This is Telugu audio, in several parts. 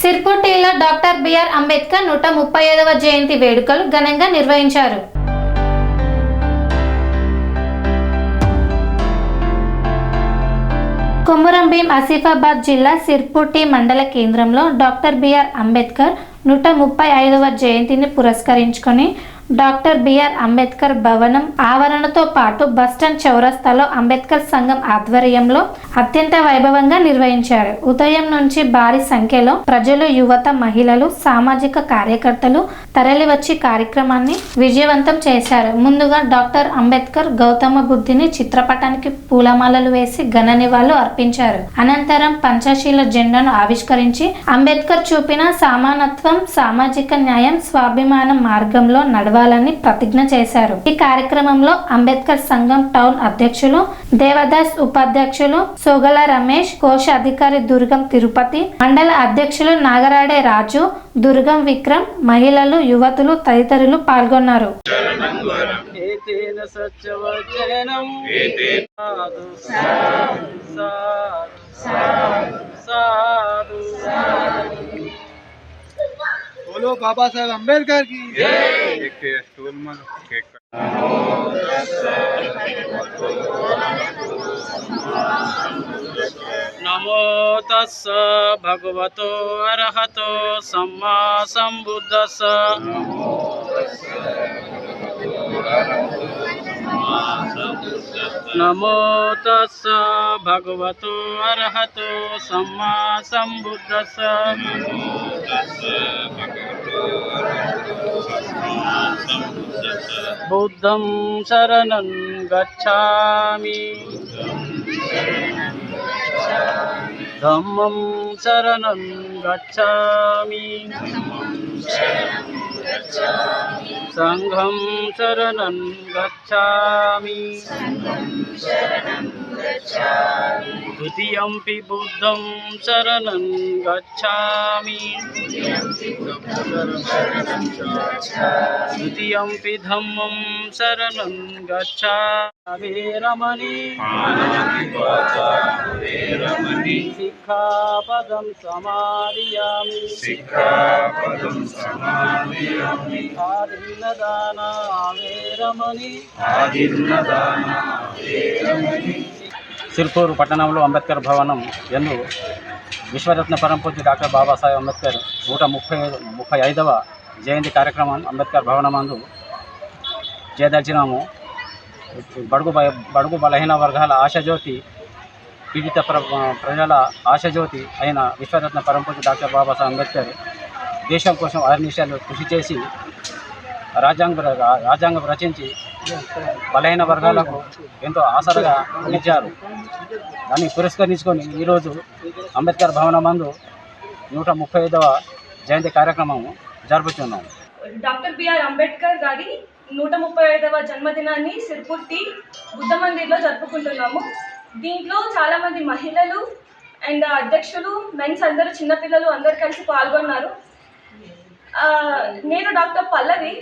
సిర్పుర్టిలో డాక్టర్ బిఆర్ అంబేద్కర్ 135వ జయంతి వేడుకలు ఘనంగా నిర్వహించారు. కొమురం భీం ఆసిఫాబాద్ జిల్లా సిర్పుర్టి మండల కేంద్రంలో డాక్టర్ బిఆర్ అంబేద్కర్ 135వ జయంతిని పురస్కరించుకొని డాక్టర్ బిఆర్ అంబేద్కర్ భవనం ఆవరణతో పాటు బస్టాండ్ చౌరస్తాలో అంబేద్కర్ సంఘం ఆధ్వర్యంలో అత్యంత వైభవంగా నిర్వహించారు. ఉదయం నుంచి భారీ సంఖ్యలో ప్రజలు, యువత, మహిళలు, సామాజిక కార్యకర్తలు తరలివచ్చి కార్యక్రమాన్ని విజయవంతం చేశారు. ముందుగా డాక్టర్ అంబేద్కర్ గౌతమ బుద్ధుని చిత్రపటానికి పూలమాలలు వేసి ఘన నివాళులు అర్పించారు. అనంతరం పంచశీల జెండాను ఆవిష్కరించి అంబేద్కర్ చూపిన సమానత్వం, సామాజిక న్యాయం, స్వాభిమాన మార్గంలో నడవాలని ప్రతిజ్ఞ చేశారు. ఈ కార్యక్రమంలో అంబేద్కర్ సంఘం టౌన్ అధ్యక్షులు దేవదాస్, ఉపాధ్యక్షులు సోగల రమేష్, కోశ అధికారి దుర్గం తిరుపతి, మండల అధ్యక్షులు నాగరాడే రాజు, దుర్గం విక్రమ్, మహిళలు, యువతులు తదితరులు పాల్గొన్నారు. बोलो बाबा साहेब अम्बेडकर की नमो तस्स भगवतो अरहतो सम्मा सम्बुद्धस्स नमो तस्स भगवतो अरहतो सम्मा सम्बुद्धस्स बुद्धं शरणं गच्छामि धम्मं शरणं गच्छामि संघं शरणं गच्छामि द्वितीयंपि बुद्धं शरणं गच्छामि द्वितीयंपि धम्मं शरणं गच्छामि रमणि सिक्खापदं समादयामि आदिर्नदाना वेरमणि సిర్పూర్ పట్టణంలో అంబేద్కర్ భవనం యందు విశ్వరత్న పరంపూజ్య డాక్టర్ బాబాసాహెబ్ అంబేద్కర్ 135వ జయంతి కార్యక్రమం అంబేద్కర్ భవనమందు చేయదలిచినాము. బడుగు బలహీన వర్గాల ఆశాజ్యోతి, పీడిత ప్రజల ఆశాజ్యోతి అయిన విశ్వరత్న పరంపూజ్య డాక్టర్ బాబాసాహెబ్ అంబేద్కర్ దేశం కోసం అహర్నిశలు కృషి చేసి రాజ్యాంగం రచించి బలహీన వర్గాలకు ఎంతో ఆసరగా నిలిచారు. దాన్ని పురస్కరించుకొని ఈరోజు అంబేద్కర్ భవనమందు 135వ జయంతి కార్యక్రమం జరుపుతున్నాము. డాక్టర్ బిఆర్ అంబేద్కర్ గారి 135వ జన్మదినాన్ని సిర్పుర్టి బుద్ధ మందిర్లో జరుపుకుంటున్నాము. దీంట్లో చాలామంది మహిళలు అండ్ అధ్యక్షులు, మెన్స్ అందరూ, చిన్నపిల్లలు అందరు కలిసి పాల్గొన్నారు. నేను డాక్టర్ పల్లవి.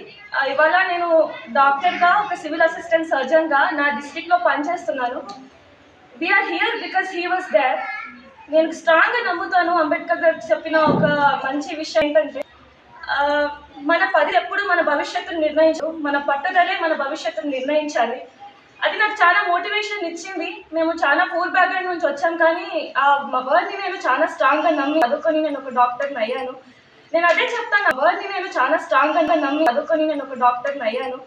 ఇవాళ నేను డాక్టర్గా, ఒక సివిల్ అసిస్టెంట్ సర్జన్గా నా డిస్ట్రిక్ట్లో పనిచేస్తున్నాను. We're here because he was there. నేను స్ట్రాంగ్గా నమ్ముతాను అంబేద్కర్ గారు చెప్పిన ఒక మంచి విషయం ఏంటంటే, మన ఎప్పుడు మన భవిష్యత్తును నిర్ణయించు, మన పట్టుదలే మన భవిష్యత్తును నిర్ణయించాలి. అది నాకు చాలా మోటివేషన్ ఇచ్చింది. మేము చాలా పూర్ బ్యాక్గ్రౌండ్ నుంచి వచ్చాం, కానీ ఆ వర్డ్ని నేను చాలా స్ట్రాంగ్గా నమ్మి చదువుకొని నేను ఒక డాక్టర్ని అయ్యాను. నేను అదే చెప్తాను, వర్డ్ని నేను చాలా స్ట్రాంగ్గా నమ్మి చదువుకొని నేను ఒక డాక్టర్ని అయ్యాను.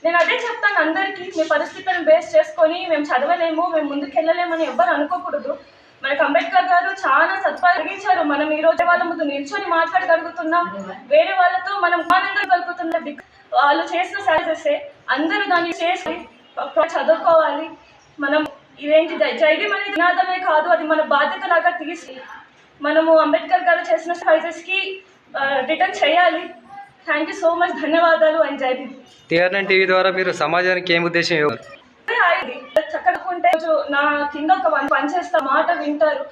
నేను అదే చెప్తాను అందరికీ, మీ పరిస్థితులను బేస్ చేసుకొని మేము చదవలేము, మేము ముందుకు వెళ్ళలేమని ఎవ్వరు అనుకోకూడదు. మనకు అంబేద్కర్ గారు చాలా సత్పాగించారు. మనం ఈ రోజు వాళ్ళ ముందు నిల్చొని మాట్లాడగలుగుతున్నాం, వేరే వాళ్ళతో మనం ఆనందగలుగుతున్నాం. వాళ్ళు చేసిన సర్వీసెస్ అందరూ దాన్ని చేసి చదువుకోవాలి. మనం ఇదేంటి జైవ్యం అనేది నినాదమే కాదు, అది మన బాధ్యత లాగా తీసి మనము అంబేద్కర్ గారు చేసిన సర్వీసెస్కి రిటర్న్ చేయాలి. థ్యాంక్ యూ సో మచ్, ధన్యవాదాలు అండ్ జై భీమ్. TR9 టీవీ ద్వారా మీరు సమాజానికి ఏం ఉద్దేశం? చక్కడుకుంటే నా కింద ఒక పనిచేస్తా, మాట వింటారు.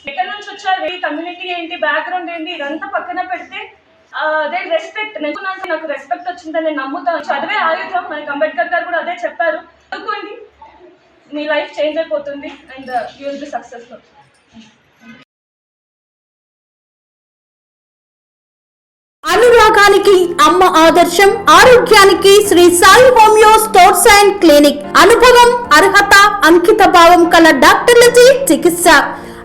ఎక్కడి నుంచి వచ్చారు, కమ్యూనిటీ ఏంటి, బ్యాక్గ్రౌండ్ ఏంటి, ఇదంతా పక్కన పెడితే అదే రెస్పెక్ట్. నాకు రెస్పెక్ట్ వచ్చిందని నేను నమ్ముతాను. చదివే ఆయుధం. మనకి అంబేద్కర్ గారు కూడా అదే చెప్పారు, చదువుకోండి, మీ లైఫ్ చేంజ్ అయిపోతుంది and you will be successful. ఆరోగ్యానికి అమ్మ ఆదర్శం, ఆరోగ్యానికి Shri Sai homeo stores and clinic. అనుభవం, అర్హత, అంకిత భావం కల డాక్టర్లచే చికిత్స.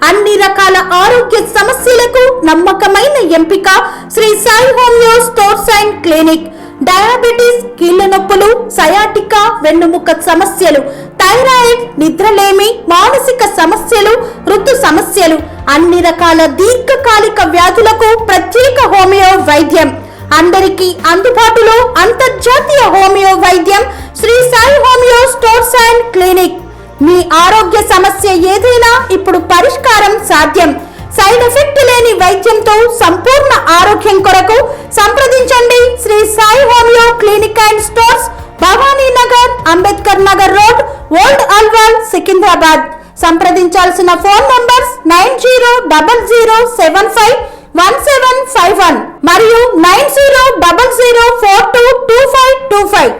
అన్ని రకాల ఆరోగ్య సమస్యలకు నమ్మకమైన ఎంపిక Shri Sai homeo stores and clinic. Diabetes, కీళ్ల నొప్పులు, సయాటికా, వెన్నుముక సమస్యలు, థైరాయిడ్, నిద్రలేమి, మానసిక సమస్యలు, ఋతు సమస్యలు, అన్ని రకాల దీర్ఘకాలిక వ్యాధులకు ప్రత్యేక హోమియో వైద్యం. అందరికీ అందుబాటులో అంతర్జాతీయ హోమియో వైద్యం Sri Sai homeo stores and clinic. మీ ఆరోగ్య సమస్య ఏదైనా ఇప్పుడు పరిష్కారం సాధ్యం. సైడ్ ఎఫెక్ట్ లేని వైద్యంతో సంపూర్ణ ఆరోగ్యం కొరకు సంప్రదించండి Sri Sai homeo clinic and stores, Bhavani Nagar, Ambedkar Nagar road, old Alwal, Secunderabad. సంప్రదించాల్సిన ఫోన్ నంబర్స్ 9000751751 మరియు 9000422525.